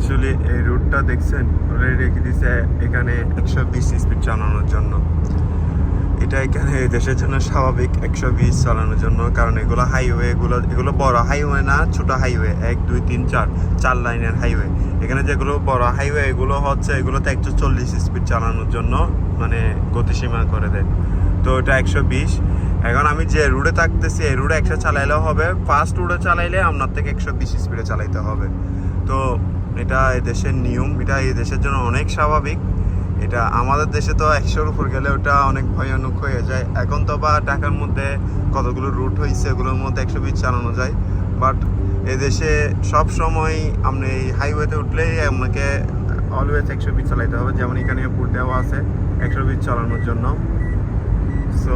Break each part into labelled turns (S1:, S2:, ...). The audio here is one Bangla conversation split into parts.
S1: অ্যাকচুয়ালি এই রুটটা দেখছেন অলরেডি রেখে দিছে এখানে 120 স্পিড চালানোর জন্য। এটা এখানে দেশের জন্য স্বাভাবিক 120 চালানোর জন্য, কারণ এগুলো হাইওয়ে, এগুলো বড় হাইওয়ে না, ছোট হাইওয়ে, 1 2 3 4 লাইনের হাইওয়ে। এখানে যেগুলো বড় হাইওয়ে এগুলো হচ্ছে এগুলোতে 140 স্পিড চালানোর জন্য মানে গতিসীমা করে দেয়। তো এটা 120। এখন আমি যে রুটে থাকতেছি এই রুটে 100 চালাইলেও হবে, ফার্স্ট রুটে চালাইলে আপনার থেকে 120 স্পিডে চালাইতে হবে। তো এটা এই দেশের নিয়ম, এটা এই দেশের জন্য অনেক স্বাভাবিক। এটা আমাদের দেশে তো 100-র উপর গেলে ওটা অনেক ভয়ানক হয়ে যায়। এখন তো বা ঢাকার মধ্যে কতগুলো রুট হয়েছে, এগুলোর মধ্যে 120 চালানো যায়, বাট এদেশে সব সময় আপনি এই হাইওয়েতে উঠলেই আপনাকে অলওয়েজ 120 চালাইতে হবে। যেমন এখানে পুট দেওয়া আছে 120 চালানোর জন্য। সো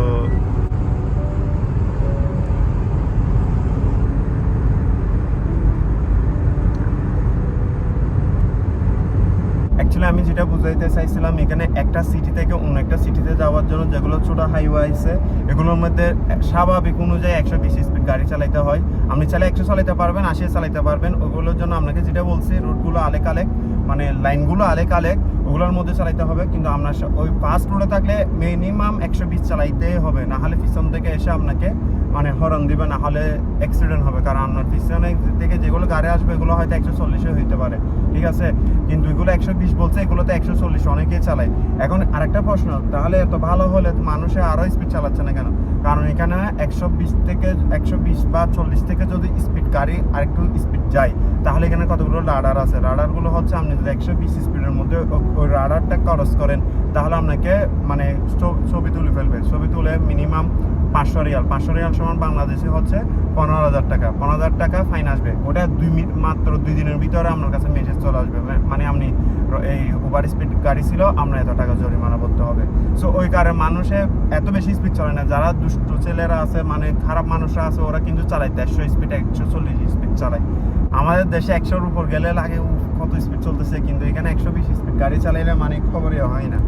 S1: অ্যাকচুয়ালি আমি যেটা বুঝাইতে চাইছিলাম, এখানে একটা সিটি থেকে অন্য একটা সিটিতে যাওয়ার জন্য যেগুলো ছোটো হাইওয়ে আছে এগুলোর মধ্যে স্বাভাবিক অনুযায়ী 120 স্পিড গাড়ি চালাইতে হয়। আপনি চাইলে 100 চালাইতে পারবেন, 80 চালাইতে পারবেন। ওগুলোর জন্য আপনাকে যেটা বলছি, রুটগুলো আলেক আলেক, মানে লাইনগুলো আলেক আলেক, ওগুলোর মধ্যে চালাইতে হবে। কিন্তু আপনার ওই ফার্স্ট রোডে থাকলে মিনিমাম 120 চালাইতেই হবে, না হলে পিছন থেকে এসে আপনাকে মানে হরন দিবে, না হলে অ্যাক্সিডেন্ট হবে। কারণ আপনার পিছনে থেকে যেগুলো গাড়ি আসবে এগুলো হয়তো 140-এ হইতে পারে, ঠিক আছে, কিন্তু এগুলো 120 বলছে, এগুলোতে 140 অনেকেই চালায়। এখন আরেকটা প্রশ্ন, তাহলে এত ভালো হলে মানুষে আরও স্পিড চালাচ্ছে না কেন? কারণ এখানে 120 থেকে 120 বা 40 থেকে যদি স্পিড গাড়ি আরেকটু স্পিড যায়, তাহলে এখানে কতগুলো রাডার আছে। রাডারগুলো হচ্ছে আপনি যদি 120 স্পিডের মধ্যে ওই রাডারটা ক্রস করেন, তাহলে আপনাকে মানে ছবি তুলে ফেলবে। ছবি তুলে মিনিমাম 500 রিয়াল, 500 রিয়াল সমান বাংলাদেশে হচ্ছে 15,000 টাকা। 15,000 টাকা ফাইন আসবে। ওটা মাত্র 2 দিনের ভিতরে আপনার কাছে মেসেজ চলে আসবে, মানে আপনি এই ওভার স্পিড গাড়ি ছিল, আপনার এত টাকা জরিমানা করতে হবে। সো ওই কারণে মানুষে এত বেশি স্পিড চলে না। যারা দুষ্ট ছেলেরা আছে, মানে খারাপ মানুষরা আছে, ওরা কিন্তু চালায় 150 স্পিড, 140 স্পিড চালায়। আমাদের দেশে 100-র উপর গেলে লাগে কত স্পিড চলতেছে, কিন্তু এখানে 120 স্পিড গাড়ি চালাইলে মানে খবরই হয় না।